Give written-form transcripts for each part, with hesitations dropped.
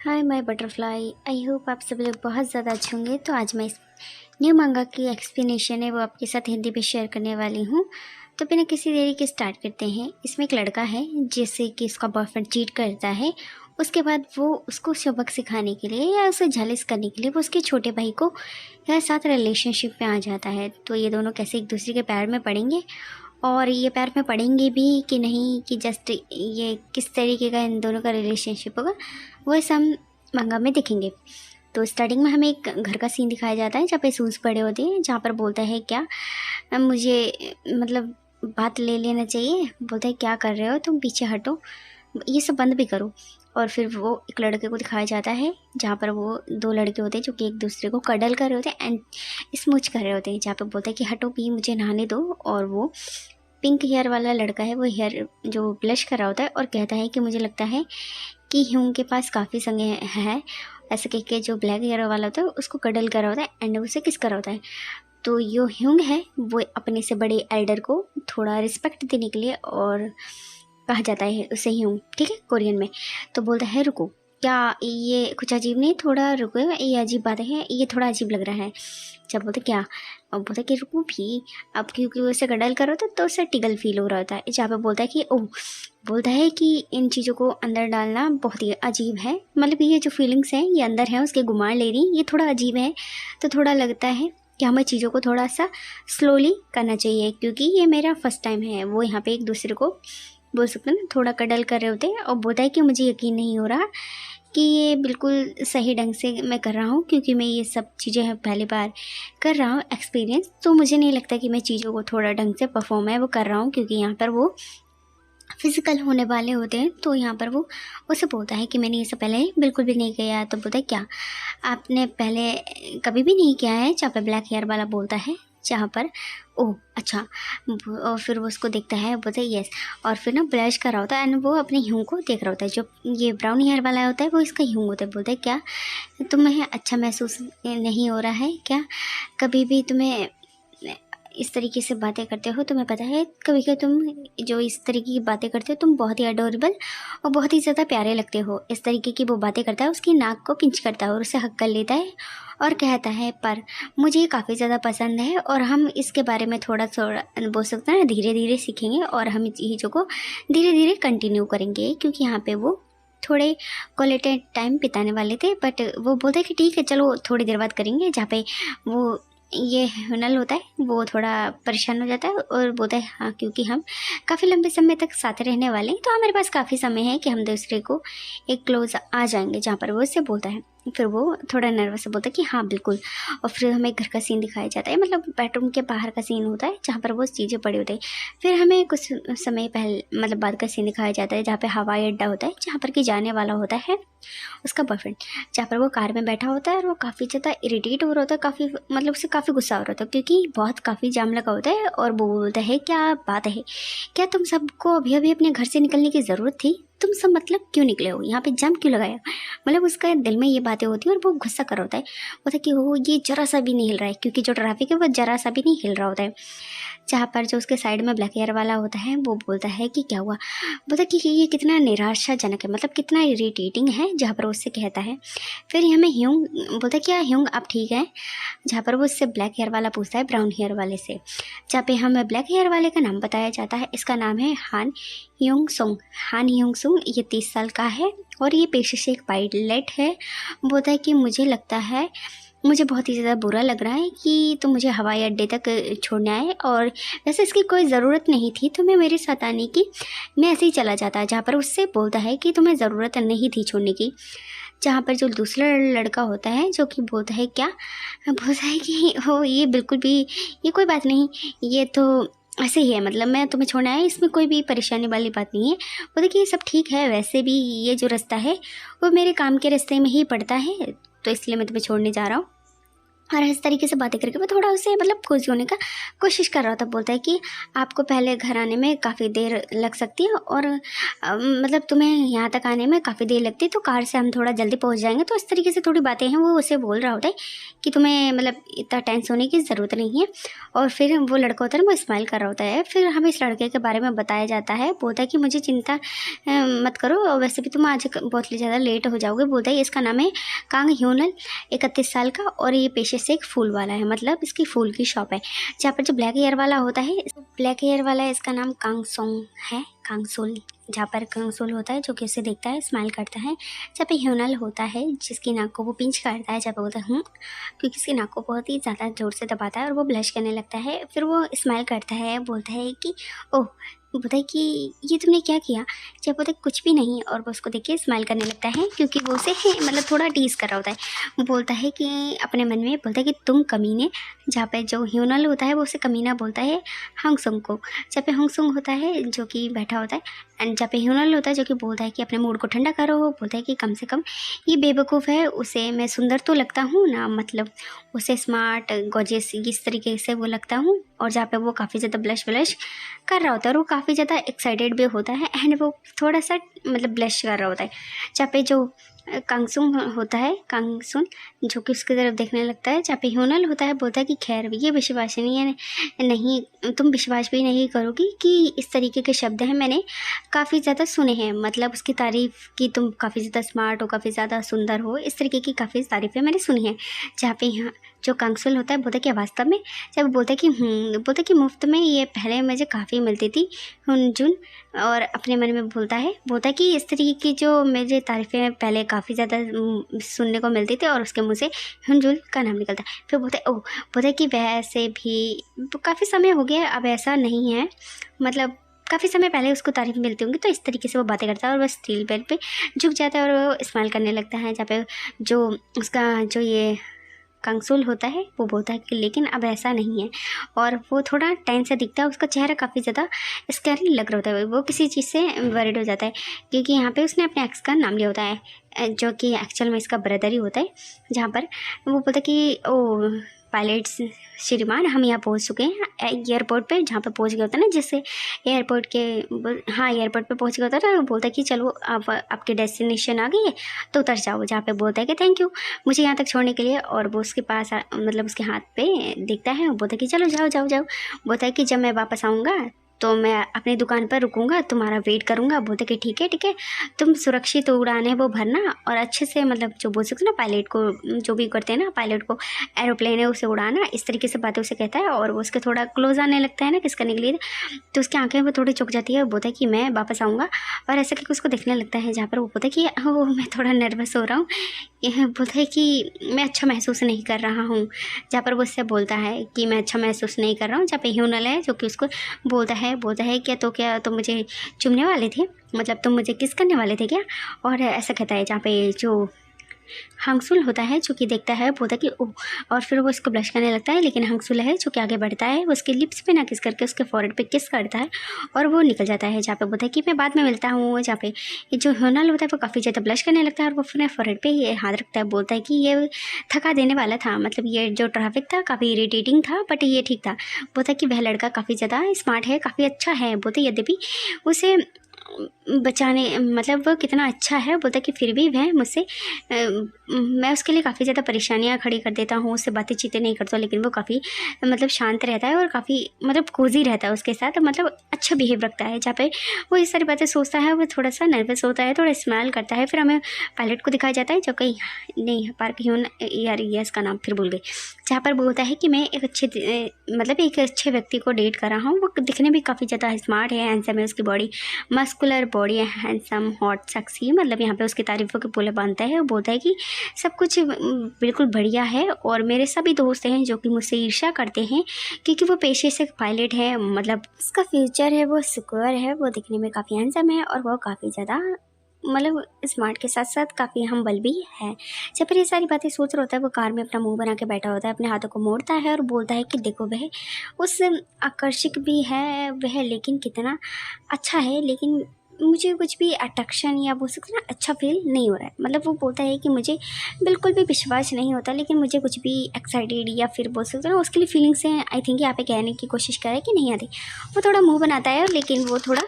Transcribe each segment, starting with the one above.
Hi my butterfly, I hope आप सब लोग बहुत ज़्यादा अच्छे होंगे। तो आज मैं इस न्यू मंगा की एक्सप्लेनेशन है वो आपके साथ हिंदी में शेयर करने वाली हूँ। तो बिना किसी देरी के स्टार्ट करते हैं। इसमें एक लड़का है जिससे कि उसका बॉयफ्रेंड चीट करता है। उसके बाद वो उसको सबक सिखाने के लिए या उसे झलिस करने के लिए वो उसके छोटे भाई को या साथ रिलेशनशिप में आ जाता है। तो ये दोनों कैसे एक दूसरे के पैर में पड़ेंगे और ये पैर में पड़ेंगे भी कि नहीं, कि जस्ट ये किस तरीके का इन दोनों का रिलेशनशिप होगा, वो इस हम मंगा में देखेंगे। तो स्टार्टिंग में हमें एक घर का सीन दिखाया जाता है जहाँ पे शूज़ पड़े होते हैं, जहाँ पर बोलता है क्या मुझे मतलब बात ले लेना चाहिए। बोलता है क्या कर रहे हो तुम, पीछे हटो, ये सब बंद भी करो। और फिर वो एक लड़के को दिखाया जाता है जहाँ पर वो दो लड़के होते हैं जो कि एक दूसरे को कडल कर रहे होते हैं एंड स्मूच कर रहे होते हैं, जहाँ पे बोलता है कि हटो भी, मुझे नहाने दो। और वो पिंक हेयर वाला लड़का है वो हेयर जो ब्लश कर रहा होता है और कहता है कि मुझे लगता है कि ह्यूंग के पास काफ़ी समय है। ऐसे कह के जो ब्लैक हेयर वाला होता है उसको कडल कर रहा होता है एंड उसे किस कर रहा होता है। तो यो ह्यूंग है वो अपने से बड़े एल्डर को थोड़ा रिस्पेक्ट देने के लिए, और कहा जाता है उसे ह्यूंग, ठीक है, कोरियन में। तो बोलता है रुको, क्या ये कुछ अजीब नहीं, थोड़ा रुको, ये अजीब बातें हैं, ये थोड़ा अजीब लग रहा है। जब बोलते क्या, अब बोलता कि रुको भी, अब क्योंकि वो उसे कडल कर रहा था तो उसे टिगल फील हो रहा होता है। जहाँ पे बोलता है कि ओह, बोलता है कि इन चीज़ों को अंदर डालना बहुत ही अजीब है, मतलब ये जो फीलिंग्स हैं ये अंदर हैं उसके गुमार ले रही, ये थोड़ा अजीब है। तो थोड़ा लगता है कि हमें चीज़ों को थोड़ा सा स्लोली करना चाहिए, क्योंकि ये मेरा फर्स्ट टाइम है। वो यहाँ पे एक दूसरे को बोल सकते हैं ना, थोड़ा कडल कर रहे होते हैं। और बोलता है कि मुझे यकीन नहीं हो रहा कि ये बिल्कुल सही ढंग से मैं कर रहा हूँ, क्योंकि मैं ये सब चीज़ें पहली बार कर रहा हूँ एक्सपीरियंस। तो मुझे नहीं लगता कि मैं चीज़ों को थोड़ा ढंग से परफॉर्म है वो कर रहा हूँ, क्योंकि यहाँ पर वो फिज़िकल होने वाले होते हैं। तो यहाँ पर वो उसे बोलता है कि मैंने ये सब पहले बिल्कुल भी नहीं किया। तो बोलता है क्या आपने पहले कभी भी नहीं किया है, जहाँ पर ब्लैक हेयर वाला बोलता है, जहाँ पर ओह अच्छा। और फिर वो उसको देखता है, बोलता है यस। और फिर ना ब्लश कर रहा होता है एंड वो अपने ह्यूंग को देख रहा होता है। जो ये ब्राउन हेयर वाला होता है वो इसका ह्यूंग होता है। बोलता है क्या तुम्हें अच्छा महसूस नहीं हो रहा है क्या, कभी भी तुम्हें इस तरीके से बातें करते हो, तुम्हें पता है कभी कभी तुम जो इस तरीके की बातें करते हो तुम बहुत ही अडोरेबल और बहुत ही ज़्यादा प्यारे लगते हो। इस तरीके की वो बातें करता है, उसकी नाक को पिंच करता है और उसे हक कर लेता है और कहता है पर मुझे ये काफ़ी ज़्यादा पसंद है और हम इसके बारे में थोड़ा थोड़ा बोल सकते हैं ना, धीरे धीरे सीखेंगे और हम इस चीज़ों को धीरे धीरे कंटिन्यू करेंगे, क्योंकि यहाँ पे वो थोड़े क्वालिटी टाइम बिताने वाले थे। बट वो बोलते हैं कि ठीक है चलो थोड़ी देर बाद करेंगे। जहाँ पे वो ये नल होता है वो थोड़ा परेशान हो जाता है और बोलता है हाँ, क्योंकि हम काफ़ी लंबे समय तक साथ रहने वाले हैं तो हमारे पास काफ़ी समय है कि हम दूसरे को एक क्लोज आ जाएंगे। जहाँ पर वो उससे बोलता है, फिर वो थोड़ा नर्वस से बोलता है कि हाँ बिल्कुल। और फिर हमें घर का सीन दिखाया जाता है, मतलब बेडरूम के बाहर का सीन होता है जहाँ पर वो चीज़ें पड़ी होती है। फिर हमें कुछ समय पहले मतलब बाद का सीन दिखाया जाता है जहाँ पे हवाई अड्डा होता है, जहाँ पर कि जाने वाला होता है उसका बॉयफ्रेंड। जहाँ पर वो कार में बैठा होता है और वो काफ़ी ज़्यादा इरिटेट हो रहा होता है, काफ़ी मतलब उसे काफ़ी गुस्सा हो रहा होता है क्योंकि बहुत काफ़ी जाम लगा होता है। और वो बोलता है क्या बात है, क्या तुम सबको अभी अभी अपने घर से निकलने की ज़रूरत थी, तुम सब मतलब क्यों निकले हो, यहाँ पे जाम क्यों लगाया। मतलब उसका दिल में ये बातें होती है और वो गुस्सा कर रहा होता है। बोलता है कि वो ये जरा सा भी नहीं हिल रहा है, क्योंकि जो ट्रैफिक है वो जरा सा भी नहीं हिल रहा होता है। जहाँ पर जो उसके साइड में ब्लैक हेयर वाला होता है वो बोलता है कि क्या हुआ। बोलता है कि ये कितना निराशाजनक है, मतलब कितना इरिटेटिंग है। जहाँ पर उससे कहता है, फिर हमें ह्यूंग बोलता है क्या ह्यूंग आप ठीक है। जहाँ पर वो उससे ब्लैक हेयर वाला पूछता है ब्राउन हेयर वाले से, जहाँ पे हमें ब्लैक हेयर वाले का नाम बताया जाता है। इसका नाम है हान ह्यूंग सुंग। हान ह्यूंग सुंग ये 30 साल का है और ये पेशे से एक पायलट है। बोलता है कि मुझे लगता है मुझे बहुत ही ज़्यादा बुरा लग रहा है कि तुम मुझे हवाई अड्डे तक छोड़ने आए, और वैसे इसकी कोई ज़रूरत नहीं थी तुम्हें मेरे साथ आने की, मैं ऐसे ही चला जाता। जहाँ पर उससे बोलता है कि तुम्हें ज़रूरत नहीं थी छोड़ने की। जहाँ पर जो दूसरा लड़का होता है जो कि बोलता है क्या, बोलता है कि हो ये बिल्कुल भी, ये कोई बात नहीं, ये तो ऐसे ही है, मतलब मैं तुम्हें छोड़ने आया, इसमें कोई भी परेशानी वाली बात नहीं है। वो देखिए सब ठीक है, वैसे भी ये जो रास्ता है वो मेरे काम के रास्ते में ही पड़ता है, तो इसलिए मैं तुम्हें छोड़ने जा रहा हूँ। और इस तरीके से बातें करके वो थोड़ा उसे मतलब खुश होने का कोशिश कर रहा था। बोलता है कि आपको पहले घर आने में काफ़ी देर लग सकती है और मतलब तुम्हें यहाँ तक आने में काफ़ी देर लगती है, तो कार से हम थोड़ा जल्दी पहुँच जाएंगे। तो इस तरीके से थोड़ी बातें हैं वो उसे बोल रहा होता है कि तुम्हें मतलब इतना टेंस होने की ज़रूरत नहीं है। और फिर वो लड़का होता है वो स्माइल कर रहा होता है। फिर हमें इस लड़के के बारे में बताया जाता है। बोलता है कि मुझे चिंता मत करो, और वैसे भी तुम आज बहुत ज़्यादा लेट हो जाओगे। बोलता है इसका नाम है कांग ह्यूनल, 31 साल का, और ये पेशे से एक फूल वाला है, मतलब इसकी फूल की शॉप है। जहाँ पर जो ब्लैक हेयर वाला होता है, ब्लैक हेयर वाला है, इसका नाम कांगसोंग है, कांगसुल। जहाँ पर कांगसुल होता है जो कि उसे देखता है, स्माइल करता है। जहाँ पे ह्यूनल होता है जिसकी नाक को वो पिंच करता है, जहाँ पे बोलता है क्योंकि इसकी नाक को बहुत ही ज़्यादा ज़ोर से दबाता है और वो ब्लश करने लगता है। फिर वो स्माइल करता है, बोलता है कि ओह, बोलता है कि ये तुमने क्या किया। जब बोलता है कुछ भी नहीं, और वो उसको देख के स्माइल करने लगता है क्योंकि वो उसे मतलब थोड़ा टीज कर रहा होता है। बोलता है कि अपने मन में बोलता है कि तुम कमीने। जहाँ पे जो ह्यूनल होता है वो उसे कमीना बोलता है हंगसुंग को। जहाँ पे हंगसुंग होता है जो कि बैठा होता है, एंड जहाँ पे ह्यूनल होता है जो कि बोलता है कि अपने मूड को ठंडा करो। बोलता है कि कम से कम ये बेवकूफ़ है, उसे मैं सुंदर तो लगता हूँ ना, मतलब उसे स्मार्ट गॉर्जियस इस तरीके से वो लगता हूँ। और जहाँ पे वो काफ़ी ज़्यादा ब्लश कर रहा होता है और वो काफ़ी ज़्यादा एक्साइटेड भी होता है, एंड वो थोड़ा सा मतलब ब्लश कर रहा होता है। जहाँ पे जो कांगसुन होता है, कांगसुन जो कि उसकी तरफ देखने लगता है। जहाँ पे ह्यूनल होता है बोलता है कि खैर ये विश्वसनीय है नहीं, तुम विश्वास भी नहीं करोगी कि इस तरीके के शब्द हैं मैंने काफ़ी ज़्यादा सुने हैं, मतलब उसकी तारीफ़ कि तुम काफ़ी ज़्यादा स्मार्ट हो, काफ़ी ज़्यादा सुंदर हो, इस तरीके की काफ़ी तारीफ़ें मैंने सुनी हैं। जहाँ पे यहाँ जो कांगसुल होता है बोलता है कि वास्तव में, जब बोलता है कि बोलता है कि मुफ्त में ये पहले मुझे काफ़ी मिलती थी हुनजुन। और अपने मन में बोलता है कि इस तरीके की जो मेरी तारीफ़ें पहले काफ़ी ज़्यादा सुनने को मिलती थी, और उसके मुँह से हुनजुन का नाम निकलता है। फिर बोलता है ओह, बोलता है कि वैसे भी काफ़ी समय हो गया, अब ऐसा नहीं है, मतलब काफ़ी समय पहले उसको तारीफ़ मिलती होंगी। तो इस तरीके से वो बातें करता है और बस स्टील बेड पे झुक जाता है और वो स्माइल करने लगता है। जहाँ पे जो उसका जो ये कांगसुल होता है वो बोलता है कि लेकिन अब ऐसा नहीं है, और वो थोड़ा टेंस से दिखता है, उसका चेहरा काफ़ी ज़्यादा स्कैरी लग रहा होता है, वो किसी चीज़ से वरिड हो जाता है क्योंकि यहाँ पे उसने अपने एक्स का नाम लिया होता है जो कि एक्चुअल में इसका ब्रदर ही होता है। जहाँ पर वो बोलता है कि ओ पायलट्स श्रीमान, हम यहाँ पहुँच चुके हैं एयरपोर्ट पे, जहाँ पे पहुँच गया होता है ना, जिससे एयरपोर्ट के एयरपोर्ट पे पहुँच गया होता है ना। बोलता है कि चलो आप आपके डेस्टिनेशन आ गई है तो उतर जाओ। जहाँ पे बोलता है कि थैंक यू मुझे यहाँ तक छोड़ने के लिए, और वो उसके पास मतलब उसके हाथ पे देखता है, बोलता है कि चलो जाओ जाओ जाओ। बोलता है कि जब मैं वापस आऊँगा तो मैं अपनी दुकान पर रुकूंगा, तुम्हारा वेट करूंगा। बोलते कि ठीक है, तुम सुरक्षित उड़ान है वो भरना, और अच्छे से मतलब जो बोल सकते ना पायलट को, जो भी करते हैं ना पायलट को, एरोप्लेन है उसे उड़ाना, इस तरीके से बातें उसे कहता है। और वो उसके थोड़ा क्लोज आने लगता है ना किस करने के लिए, तो उसकी आंखें वो थोड़ी चुक जाती है। बोलता है कि मैं वापस आऊँगा, और ऐसा करके उसको देखने लगता है। जहाँ पर वो बोलता है कि वो मैं थोड़ा नर्वस हो रहा हूँ, यह बोलता है कि मैं अच्छा महसूस नहीं कर रहा हूँ। जहाँ पर वो उससे बोलता है कि मैं अच्छा महसूस नहीं कर रहा हूँ। जहाँ पे ह्यूनल है जो कि उसको बोलता है क्या तुम मुझे चूमने वाले थे, मतलब तुम मुझे किस करने वाले थे क्या, और ऐसा कहता है। जहाँ पे जो हंगसुल होता है जो कि देखता है, बोलता है कि ओह, और फिर वो इसको ब्लश करने लगता है। लेकिन हंगसुल है जो कि आगे बढ़ता है, वो उसके लिप्स पे ना किस करके उसके फॉरहेड पे किस करता है और वो निकल जाता है। जहाँ पे बोलता है कि मैं बाद में मिलता हूँ। जहाँ पे ये जो ह्यूनल होता है वो काफ़ी ज़्यादा ब्लश करने लगता है और वो अपने फॉरहेड पे ये हाथ रखता है। बोलता है कि ये थका देने वाला था, मतलब ये जो ट्रैफिक था काफ़ी इरिटेटिंग था, बट ये ठीक था। बोलता है कि वह लड़का काफ़ी ज़्यादा स्मार्ट है, काफ़ी अच्छा है। बोलते यद्यपि उसे बचाने मतलब वो कितना अच्छा है, बोलता है कि फिर भी वह मुझसे मैं उसके लिए काफ़ी ज़्यादा परेशानियाँ खड़ी कर देता हूँ, उससे बातें चीतें नहीं करता, लेकिन वो काफ़ी मतलब शांत रहता है और काफ़ी मतलब कोजी रहता है उसके साथ, मतलब अच्छा बिहेव रखता है। जहाँ पे वो इस सारी बातें सोचता है, वो थोड़ा सा नर्वस होता है, थोड़ा स्माइल करता है। फिर हमें पायलट को दिखाया जाता है जो कहीं नहीं पार्क ह्यून यार ये इसका नाम फिर भूल गई। जहाँ पर बोलता है कि मैं एक अच्छे व्यक्ति को डेट कर रहा हूँ, वो दिखने भी काफ़ी ज़्यादा स्मार्ट है, हैंडसम है, उसकी बॉडी मस्कुलर बॉडी है, हैंडसम हॉट सेक्सी, मतलब यहाँ पे उसकी तारीफ़ों के पुले बांधता है। बोलता है कि सब कुछ बिल्कुल बढ़िया है और मेरे सभी दोस्त हैं जो कि मुझसे ईर्ष्या करते हैं क्योंकि वो पेशे से पायलट है, मतलब उसका फ्यूचर है वो सिक्योर है, वो दिखने में काफ़ी हैंडसम है और वो काफ़ी ज़्यादा मतलब स्मार्ट के साथ साथ काफ़ी हम्बल भी है। जब फिर ये सारी बातें सोच रहा होता है, वो कार में अपना मुंह बना के बैठा होता है, अपने हाथों को मोड़ता है और बोलता है कि देखो वह उस आकर्षक भी है वह, लेकिन कितना अच्छा है, लेकिन मुझे कुछ भी अट्रैक्शन या बोल सकते हैं ना अच्छा फील नहीं हो रहा है। मतलब वो बोलता है कि मुझे बिल्कुल भी विश्वास नहीं होता, लेकिन मुझे कुछ भी एक्साइटेड या फिर बोल सकते हैं ना उसके लिए फीलिंग्स हैं, आई थिंक यहाँ पे कहने की कोशिश कर रहा है कि नहीं आती। वो थोड़ा मुँह बनाता है, लेकिन वो थोड़ा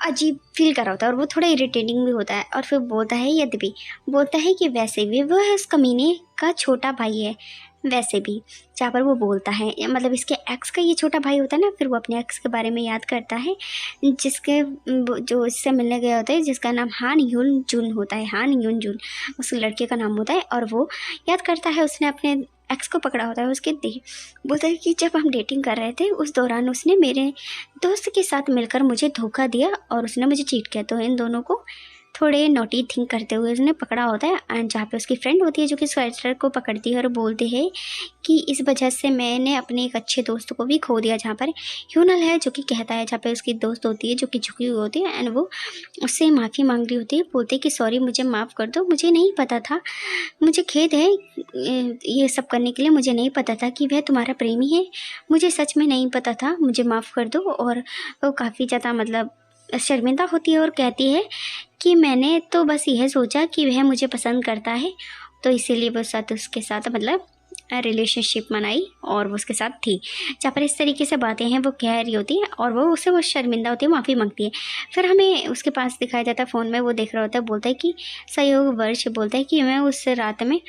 अजीब फील कर रहा होता है और वो थोड़ा इरिटेटिंग भी होता है। और फिर बोलता है, यद्यपि बोलता है कि वैसे भी वह उस कमीने का छोटा भाई है। वैसे भी, जहाँ पर वो बोलता है मतलब इसके एक्स का ये छोटा भाई होता है ना, फिर वो अपने एक्स के बारे में याद करता है जिसके जो इससे मिलने गया होता है, जिसका नाम हान यून जुन होता है। हान यून जुन उस लड़के का नाम होता है। और वो याद करता है उसने अपने एक्स को पकड़ा होता है उसके बोलता है कि जब हम डेटिंग कर रहे थे उस दौरान उसने मेरे दोस्त के साथ मिलकर मुझे धोखा दिया और उसने मुझे चीट किया। तो इन दोनों को थोड़े नोटी थिंक करते हुए उसने पकड़ा होता है। एंड जहाँ पे उसकी फ्रेंड होती है जो कि स्वेटर को पकड़ती है और बोलती है कि इस वजह से मैंने अपने एक अच्छे दोस्त को भी खो दिया। जहाँ पर ह्यूनल है जो कि कहता है, जहाँ पे उसकी दोस्त होती है जो कि झुकी हुई होती है, एंड वो उससे माफ़ी मांग रही होती है। बोलते कि सॉरी, मुझे माफ़ कर दो, मुझे नहीं पता था, मुझे खेद है ये सब करने के लिए, मुझे नहीं पता था कि वह तुम्हारा प्रेमी है, मुझे सच में नहीं पता था, मुझे माफ़ कर दो। और वो काफ़ी ज़्यादा मतलब शर्मिंदा होती है और कहती है कि मैंने तो बस यह सोचा कि वह मुझे पसंद करता है, तो इसीलिए वो साथ उसके साथ मतलब रिलेशनशिप बनाई और वो उसके साथ थी। जहाँ पर इस तरीके से बातें हैं वो कह रही होती है और वो उससे वो शर्मिंदा होती है, माफ़ी मांगती है। फिर हमें उसके पास दिखाया जाता है फ़ोन में, वो देख रहा होता है। बोलता है कि सहयोग वर्ष, बोलता है कि मैं उस रात में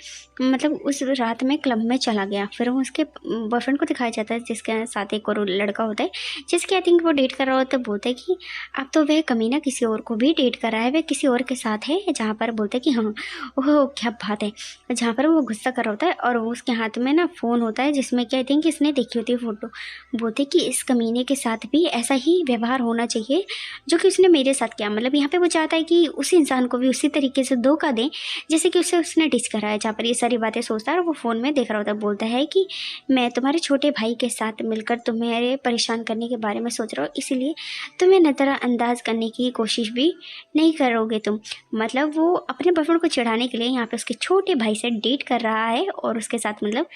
मतलब उस रात में क्लब में चला गया। फिर वो उसके बॉयफ्रेंड को दिखाया जाता है जिसके साथ एक और लड़का होता है जिसके आई थिंक वो डेट कर रहा होता है। बोलता है कि अब तो वह कमीना किसी और को भी डेट कर रहा है, वह किसी और के साथ है। जहाँ पर बोलता है कि हाँ ओह क्या बात है। जहाँ पर वो गुस्सा कर रहा होता है और वो उसके हाथ में ना फ़ोन होता है जिसमें क्या आई थिंक इसने देखी होती है फ़ोटो। बोलते कि इस कमीने के साथ भी ऐसा ही व्यवहार होना चाहिए जो कि उसने मेरे साथ किया। मतलब यहाँ पे वो चाहता है कि उस इंसान को भी उसी तरीके से धोखा दें जैसे कि उसे उसने डिच करा है। जहाँ पर ये सारी बातें सोचता है और वो फ़ोन में देख रहा होता है। बोलता है कि मैं तुम्हारे छोटे भाई के साथ मिलकर तुम्हें परेशान करने के बारे में सोच रहा हूँ, इसीलिए तुम्हें नज़रअंदाज करने की कोशिश भी नहीं करोगे तुम। मतलब वो अपने बॉयफ्रेंड को चिढ़ाने के लिए यहाँ पे उसके छोटे भाई से डेट कर रहा है और उसके साथ मतलब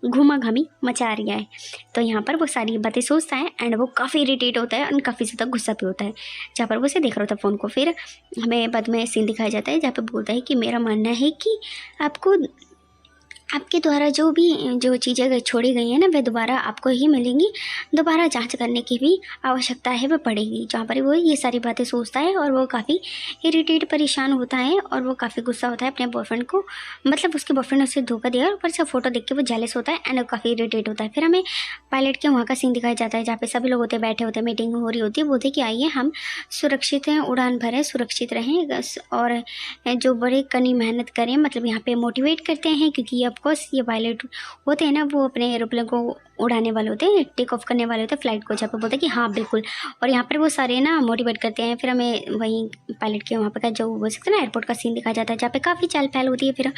घूमा घामी मचा रहा है। तो यहाँ पर वो सारी बातें सोचता है एंड वो काफ़ी इरिटेट होता है और काफ़ी ज़्यादा गुस्सा भी होता है। जहाँ पर वो उसे देख रहा होता है फ़ोन को। फिर हमें बाद में सीन दिखाया जाता है जहाँ पर बोलता है कि मेरा मानना है कि आपको आपके द्वारा जो चीज़ें छोड़ी गई हैं ना वे दोबारा आपको ही मिलेंगी, दोबारा जांच करने की भी आवश्यकता है वह पड़ेगी। जहाँ पर वो ये सारी बातें सोचता है और वो काफ़ी इरिटेट परेशान होता है और वो काफ़ी गुस्सा होता है अपने बॉयफ्रेंड को, मतलब उसके बॉयफ्रेंड ने उसे धोखा दिया और ऊपर से फ़ोटो देख के वो जेलस होता है एंड काफ़ी इरिटेट होता है। फिर हमें पायलट के वहाँ का सीन दिखाया जाता है जहाँ पे सभी लोग होते बैठे होते, मीटिंग हो रही होती है। बोलते कि आइए हम सुरक्षित हैं, उड़ान भरें, सुरक्षित रहें और जो बड़े कड़ी मेहनत करें, मतलब यहाँ पे मोटिवेट करते हैं क्योंकि ऑफकोर्स ये पायलट होते हैं ना वो अपने एरोप्लेन को उड़ाने वाले होते हैं, टेक ऑफ करने वाले होते हैं फ्लाइट को। जहाँ पे बोलते हैं कि हाँ बिल्कुल, और यहाँ पर वो सारे ना मोटिवेट करते हैं। फिर हमें वहीं पायलट के वहाँ पर का जो बोल सकते हैं ना एयरपोर्ट का सीन दिखाया जाता है जहाँ पे काफ़ी चहल पहल होती है। फिर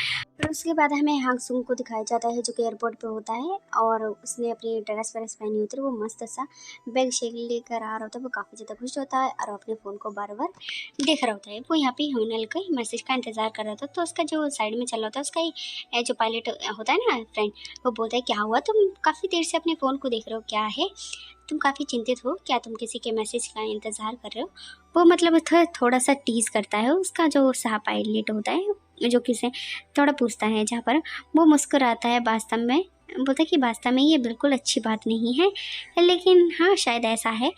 उसके बाद हमें हांग सुंग को दिखाया जाता है जो कि एयरपोर्ट पे होता है और उसने अपनी ड्रेस वरेस पहनी होती है, वो मस्त सा बैग शेग लेकर आ रहा होता है। वो काफ़ी ज़्यादा खुश होता है और अपने फ़ोन को बार बार देख रहा होता है। वो यहाँ पे ह्यूनल के मैसेज का इंतज़ार कर रहा था। तो उसका जो साइड में चल रहा होता है उसका जो पायलट होता है ना फ्रेंड, वो बोलता है क्या हुआ, तुम काफ़ी देर से अपने फ़ोन को देख रहे हो, क्या है, तुम काफ़ी चिंतित हो क्या, तुम किसी के मैसेज का इंतज़ार कर रहे हो। वो मतलब थोड़ा सा टीज़ करता है उसका जो सहा पायलट होता है जो कि उसे थोड़ा पूछता है। जहाँ पर वो मुस्कुराता है वास्तव में, बोलता है कि वास्तव में ये बिल्कुल अच्छी बात नहीं है लेकिन हाँ शायद ऐसा है,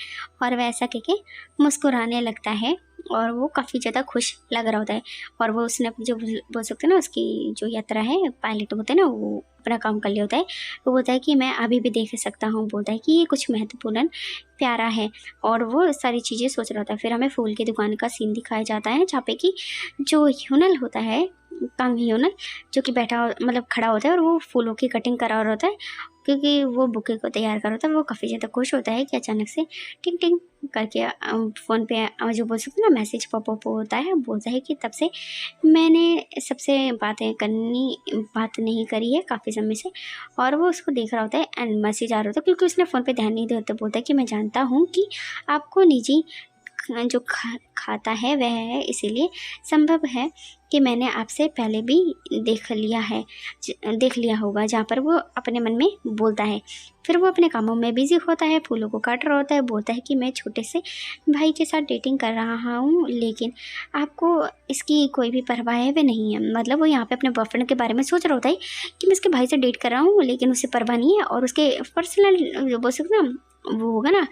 और वह ऐसा कह के मुस्कुराने लगता है और वो काफ़ी ज़्यादा खुश लग रहा होता है। और वो उसने अपनी जो बोल सकते हैं ना उसकी जो यात्रा है, पायलट होते हैं ना, वो अपना काम कर लिया होता है। वो बोलता है कि मैं अभी भी देख सकता हूँ, बोलता है कि ये कुछ महत्वपूर्ण प्यारा है और वो सारी चीज़ें सोच रहा होता है। फिर हमें फूल की दुकान का सीन दिखाया जाता है जहाँ पे कि जो ह्यूनल होता है, कांग ह्यूनल, जो कि बैठा मतलब खड़ा होता है और वो फूलों की कटिंग करा रहा होता है क्योंकि वो बुके को तैयार कर होता है। वो काफ़ी ज़्यादा खुश होता है कि अचानक से टिंग टिंग करके फ़ोन पे जो बोल सकते हैं ना मैसेज पॉप अप होता है। बोलता है कि तब से मैंने सबसे बात नहीं करी है काफ़ी समय से, और वो उसको देख रहा होता है एंड मैसेज आ रहा होता है क्योंकि उसने फ़ोन पे ध्यान नहीं दिया होता। बोलता है कि मैं जानता हूँ कि आपको निजी जो खाता है वह है, इसीलिए संभव है कि मैंने आपसे पहले भी देख लिया होगा। जहाँ पर वो अपने मन में बोलता है, फिर वो अपने कामों में बिजी होता है, फूलों को काट रहा होता है, बोलता है कि मैं छोटे से भाई के साथ डेटिंग कर रहा हूँ, लेकिन आपको इसकी कोई भी परवाह है वे नहीं है। मतलब वो यहाँ पे अपने बॉयफ्रेंड के बारे में सोच रहा होता है कि मैं इसके भाई से डेट कर रहा हूँ, लेकिन उसे परवाह नहीं है। और उसके पर्सनल बोल सकते ना, वो होगा ना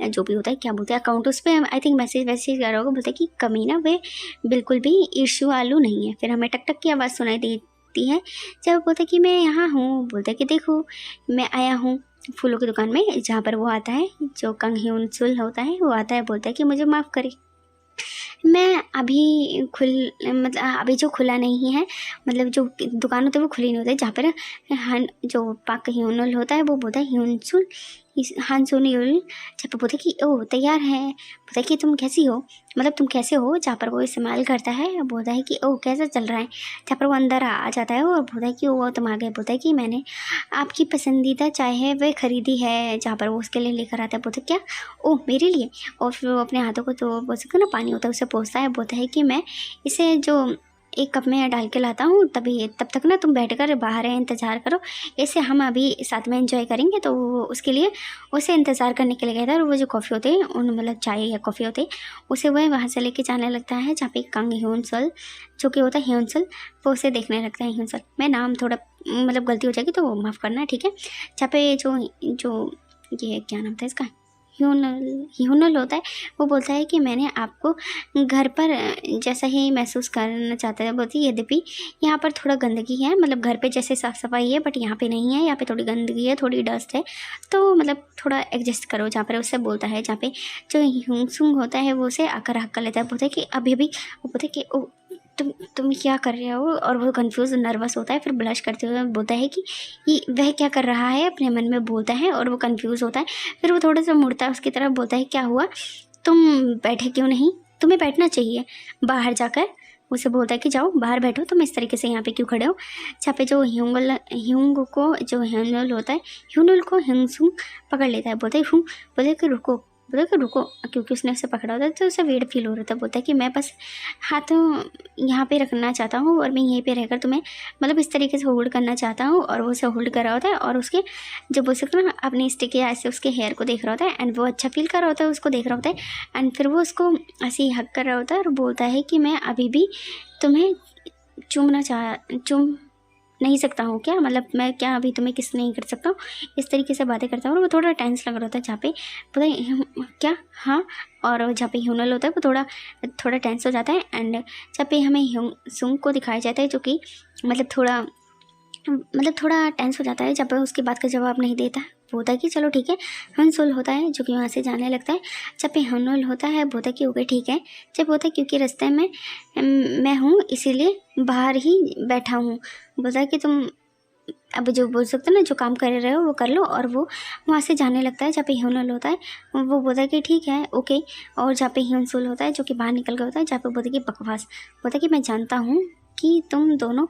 जो भी होता है, क्या बोलते हैं, अकाउंट, उस पर आई थिंक मैसेज कर रहा होगा। बोलता है कि कमीना वे बिल्कुल भी इशू आलू नहीं है। फिर हमें टक टक की आवाज़ सुनाई देती है। जब बोलता है कि मैं यहाँ हूँ, बोलता है कि देखो मैं आया हूँ फूलों की दुकान में। जहाँ पर वो आता है, जो कंग ह्यून सुल होता है, वो आता है, बोलता है कि मुझे माफ़ करे, मैं अभी जो खुला नहीं है, मतलब जो दुकान होती है वो खुली नहीं होती। जहाँ पर जो पाक ह्यूनल होता है वो बोलता है ह्यूनसुल हानसुनियुल, जब बोलता है कि ओह तैयार है, बोलता है कि तुम कैसी हो, मतलब तुम कैसे हो। जहाँ पर वो इस्तेमाल करता है, बोलता है कि ओह कैसा चल रहा है। जहाँ पर वो अंदर आ जाता है और बोलता है कि वो तुम आ गए। बोलता है कि मैंने आपकी पसंदीदा चाय है वह ख़रीदी है। जहाँ पर वो उसके लिए लेकर आता है। बोलता है क्या, ओह मेरे लिए। और फिर वो अपने हाथों को, तो बोल सकते ना पानी होता है, उसे पोंछता है। बोलता है कि मैं इसे जो एक कप में डाल के लाता हूँ, तब तक ना तुम बैठकर बाहर इंतज़ार करो, ऐसे हम अभी साथ में एंजॉय करेंगे। तो उसके लिए उसे इंतज़ार करने के लिए कहता है। और वो जो कॉफ़ी होती है, उन मतलब चाय या कॉफ़ी होती है, उसे वह वहाँ से लेके जाने लगता है। जहाँ पे कंग ह्यूनसल जो कि होता है ह्यूनसल, वो उसे देखने लगता है। ह्यूनसल, मैं नाम थोड़ा मतलब गलती हो जाएगी तो माफ़ करना, ठीक है। जहाँ पे जो ये क्या नाम था इसका, ह्यूनल होता है, वो बोलता है कि मैंने आपको घर पर जैसा ही महसूस करना चाहता है। बोलती है यद्यपि यहाँ पर थोड़ा गंदगी है, मतलब घर पे जैसे साफ़ सफाई है बट यहाँ पे नहीं है, यहाँ पे थोड़ी गंदगी है, थोड़ी डस्ट है, तो मतलब थोड़ा एडजस्ट करो। जहाँ पर उससे बोलता है, जहाँ पे जो ह्यूनसुंग होता है वो उसे आकर हक कर लेता है। बोलता है कि अभी बोलता है कि ओ तुम क्या कर रहे हो। और वो कंफ्यूज नर्वस होता है, फिर ब्लश करते हुए बोलता है कि ये वह क्या कर रहा है, अपने मन में बोलता है। और वो कंफ्यूज होता है, फिर वो थोड़ा सा मुड़ता है उसकी तरफ, बोलता है क्या हुआ, तुम बैठे क्यों नहीं, तुम्हें बैठना चाहिए बाहर जाकर। उसे बोलता है कि जाओ बाहर बैठो, तुम इस तरीके से यहाँ पे क्यों खड़े हो। जहाँ पे जो ह्यूंग को जो ह्यूनल होता है, ह्यूनल को ह्यूंगसुंग पकड़ लेता है। बोलता है बोलते कि रुको, बोला कि रुको, क्योंकि उसने उसे पकड़ा होता है तो उसे वेट फील हो रहा था। बोलता है कि मैं बस हाथों यहाँ पे रखना चाहता हूँ और मैं यहीं पे रहकर तुम्हें मतलब इस तरीके से होल्ड करना चाहता हूँ। और वो उसे होल्ड कर रहा होता है और उसके जो बोल सकते ना अपनी स्टिक या ऐसे उसके हेयर को देख रहा होता है एंड वो अच्छा फील कर रहा होता है, उसको देख रहा होता है। एंड फिर वो उसको ऐसे ही हक कर रहा होता है और बोलता है कि मैं अभी भी तुम्हें चूम नहीं सकता हूँ क्या, मतलब मैं क्या अभी तुम्हें किस नहीं कर सकता हूँ। इस तरीके से बातें करता हूँ और वो थोड़ा टेंस लग रहा होता है। जहाँ पे पता है क्या, हाँ। और जहाँ पे ह्यूनल होता है वो थोड़ा टेंस हो जाता है। एंड जहाँ पे हमें ह्यूंग को दिखाया जाता है जो कि मतलब थोड़ा टेंस हो जाता है, जब उसकी बात का जवाब नहीं देता है। बोलता है कि चलो ठीक है। हंसुल होता है जो कि वहाँ से जाने लगता है। जब पे हनुल होता है बोलता है कि ओके ठीक है। जब बोलता है क्योंकि रास्ते में मैं हूँ इसीलिए बाहर ही बैठा हूँ। बोलता है कि तुम अब जो बोल सकते ना जो काम कर रहे हो वो कर लो। और वो वहाँ से जाने लगता है। जहाँ पे ह्यूनल होता है वो बोलता है कि ठीक है ओके। और जहाँ पे ह्यूनसुल होता है जो कि बाहर निकल गया होता है, जहाँ पे बोलता है कि बकवास। बोलता है कि मैं जानता हूँ कि तुम दोनों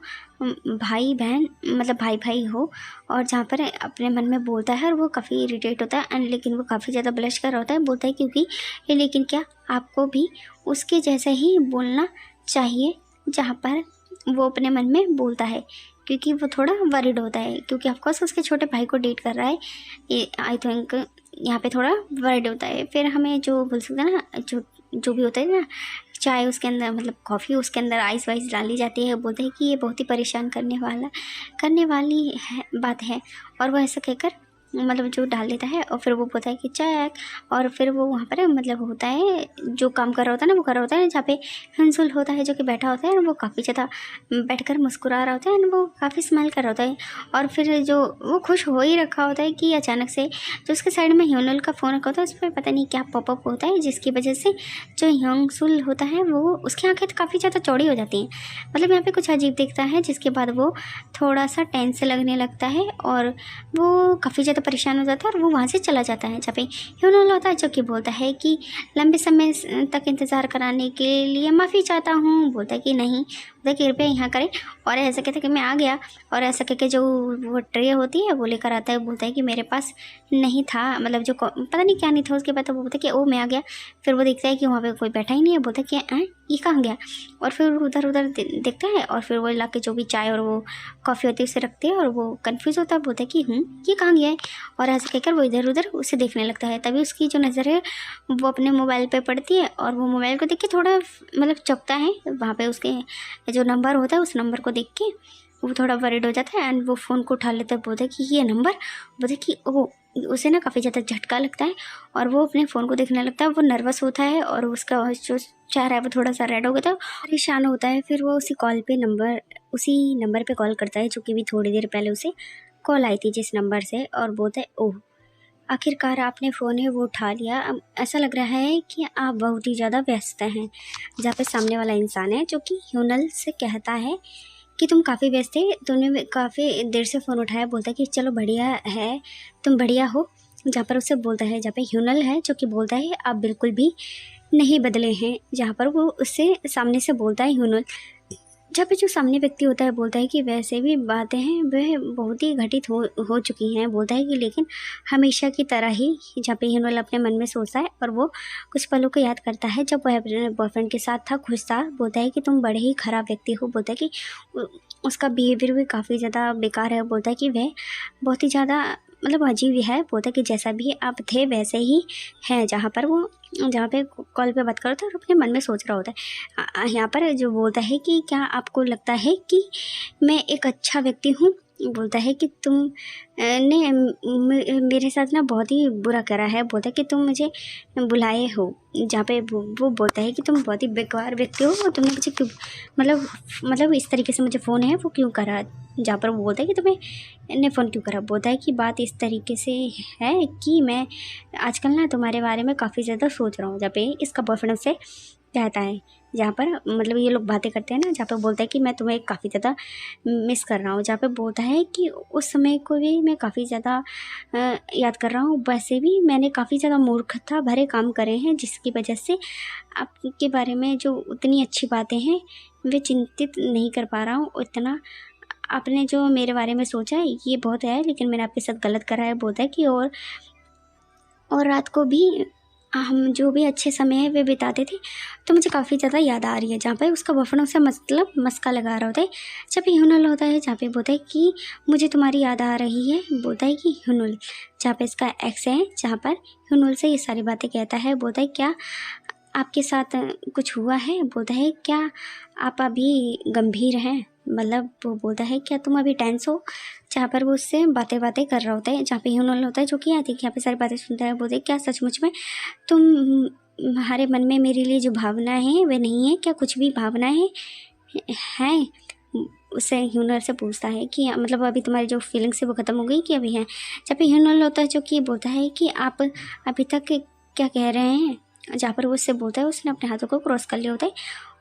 भाई बहन मतलब भाई हो। और जहाँ पर अपने मन में बोलता है और वो काफ़ी इरिटेट होता है एंड लेकिन वो काफ़ी ज़्यादा ब्लश कर रहा होता है। बोलता है क्योंकि लेकिन क्या आपको भी उसके जैसे ही बोलना चाहिए जहाँ पर वो अपने मन में बोलता है, क्योंकि वो थोड़ा वरिड होता है क्योंकि ऑफकोर्स उसके छोटे भाई को डेट कर रहा है। ये आई थिंक यहाँ पे थोड़ा वरिड होता है। फिर हमें जो बोल सकते हैं ना जो भी होता है ना चाय उसके अंदर मतलब कॉफ़ी उसके अंदर आइस वाइस डाली जाती है। बोलते हैं कि ये बहुत ही परेशान करने वाली बात है। और वो ऐसा कहकर मतलब जो डाल देता है और फिर वो बोलता है कि चेक। और फिर वो वहाँ पर मतलब होता है जो काम कर रहा होता है ना वो कर रहा होता है, जहाँ पे हंसुल होता है जो कि बैठा होता है और वो काफ़ी ज़्यादा बैठकर मुस्कुरा रहा होता है एंड वो काफ़ी स्माइल कर रहा होता है। और फिर जो वो खुश हो ही रखा होता है कि अचानक से जो उसके साइड में ह्यूनल का फ़ोन रखा होता है उस पर पता नहीं क्या पॉपअप होता है, जिसकी वजह से जो हंसुल होता है वो उसकी आँखें काफ़ी ज़्यादा चौड़ी हो जाती हैं। मतलब यहाँ पर कुछ अजीब दिखता है, जिसके बाद वो थोड़ा सा टेंस लगने लगता है और वो काफ़ी ज़्यादा परेशान हो जाता है और वो वहाँ से चला जाता है। जहाँ पे ह्यूनल होता है जो कि बोलता है कि लंबे समय तक इंतज़ार कराने के लिए माफ़ी चाहता हूँ। बोलता है कि नहीं, बोलता है कि कृपया यहाँ करें, और ऐसा कहते कि मैं आ गया, और ऐसा कह के जो वो ट्रे होती है वो लेकर आता है। बोलता है कि मेरे पास नहीं था, मतलब जो पता नहीं क्या नहीं था उसके बाद। तो वो बोलता है कि ओ मैं आ गया। फिर वो देखता है कि वहाँ पे कोई बैठा ही नहीं है। बोलता है कि ये कहाँ गया, और फिर उधर उधर देखता है, और फिर वो ला के जो भी चाय और वो कॉफ़ी होती है उसे रखते हैं, और वो कन्फ्यूज़ होता है। बोलता है कि ये कहाँ गया है, और ऐसे कहकर वो इधर उधर उसे देखने लगता है। तभी उसकी जो नज़र है वो अपने मोबाइल पे पड़ती है, और वो मोबाइल को देख के थोड़ा मतलब चौंकता है। वहाँ पे उसके जो नंबर होता है उस नंबर को देख के वो थोड़ा वरीड हो जाता है, एंड वो फ़ोन को उठा लेता है। बोलता है कि ये नंबर, बोलता है कि ओ, उसे ना काफ़ी ज़्यादा झटका लगता है, और वो अपने फ़ोन को देखने लगता है। वो नर्वस होता है, और उसका जो चेहरा है वो थोड़ा सा रेड हो गया था, परेशान होता है। फिर वो उसी नंबर पे कॉल करता है, जो कि भी थोड़ी देर पहले उसे कॉल आई थी जिस नंबर से, और बोलता है ओह, आखिरकार आपने फ़ोन है वो उठा लिया। अब ऐसा लग रहा है कि आप बहुत ही ज़्यादा व्यस्त हैं। जहाँ पे सामने वाला इंसान है जो कि ह्यूनल से कहता है कि तुम काफ़ी व्यस्त थे, तुमने काफ़ी देर से फ़ोन उठाया। बोलता है कि चलो बढ़िया है, तुम बढ़िया हो। जहाँ पर उसे बोलता है, जहाँ पे ह्यूनल है जो कि बोलता है आप बिल्कुल भी नहीं बदले हैं। जहाँ पर वो उससे सामने से बोलता है ह्यूनल, जहाँ पे जो सामने व्यक्ति होता है बोलता है कि वैसे भी बातें हैं वह बहुत ही घटित हो चुकी हैं। बोलता है कि लेकिन हमेशा की तरह ही। जहाँ पे ह्यूनल अपने मन में सोचता है, और वो कुछ पलों को याद करता है जब वह अपने बॉयफ्रेंड के साथ था, खुश था। बोलता है कि तुम बड़े ही ख़राब व्यक्ति हो। बोलता है कि उसका बिहेवियर भी काफ़ी ज़्यादा बेकार है। बोलता है कि वह बहुत ही ज़्यादा मतलब अजीब है। बोलता है कि जैसा भी आप थे वैसे ही हैं। जहाँ पे कॉल पे बात करो तो अपने मन में सोच रहा होता है। यहाँ पर जो बोलता है कि क्या आपको लगता है कि मैं एक अच्छा व्यक्ति हूँ। बोलता है कि तुम ने मेरे साथ ना बहुत ही बुरा करा है। बोलता है कि तुम मुझे बुलाए हो। जहाँ पे वो बोलता है कि तुम बहुत ही बेकार व्यक्ति हो, और तुमने मुझे क्यों मतलब इस तरीके से मुझे फ़ोन है वो क्यों करा। जहाँ पर वो बोलता है कि तुम्हें ने फ़ोन क्यों करा। बोलता है कि बात इस तरीके से है कि मैं आजकल ना तुम्हारे बारे में काफ़ी ज़्यादा सोच रहा हूँ। जहाँ पे इसका बॉयफ्रेंड से कहता है, जहाँ पर मतलब ये लोग बातें करते हैं ना, जहाँ पे बोलता है कि मैं तुम्हें काफ़ी ज़्यादा मिस कर रहा हूँ। जहाँ पे बोलता है कि उस समय को भी मैं काफ़ी ज़्यादा याद कर रहा हूँ। वैसे भी मैंने काफ़ी ज़्यादा मूर्खता भरे काम करे हैं, जिसकी वजह से आपके बारे में जो उतनी अच्छी बातें हैं वे चिंतित नहीं कर पा रहा हूँ। उतना आपने जो मेरे बारे में सोचा है ये बहुत है, लेकिन मैंने आपके साथ गलत करा है। बोलता है कि और रात को भी हम जो भी अच्छे समय है वे बिताते थे, तो मुझे काफ़ी ज़्यादा याद आ रही है। जहाँ पे उसका बॉयफ्रेंड उसे मतलब मस्का लगा रहा होता है। जब पे ह्यूनल होता है, जहाँ पे बोलता है कि मुझे तुम्हारी याद आ रही है। बोलता है कि ह्यूनल, जहाँ पे इसका एक्स है, जहाँ पर ह्यूनल से ये सारी बातें कहता है। बोलता है क्या आपके साथ कुछ हुआ है। बोलता है क्या आप अभी गंभीर हैं, मतलब वो बोलता है क्या तुम अभी टेंस हो। जहाँ पर वो उससे बातें कर रहा होता है, जहाँ पे ह्यूनल होता है जो कि आती है यहाँ पे सारी बातें सुनता है। बोलते क्या सचमुच में तुम्हारे मन में मेरे लिए जो भावनाएं हैं वे नहीं है क्या, कुछ भी भावनाएं हैं। उससे ह्यूनल से पूछता है कि मतलब अभी तुम्हारी जो फीलिंग्स है वो ख़त्म हो गई कि अभी है। जब पे ह्यूनल होता है जो कि बोलता है कि आप अभी तक क्या कह रहे हैं। जहाँ पर वो उससे बोलता है उसने अपने हाथों को क्रॉस कर लिया होता है,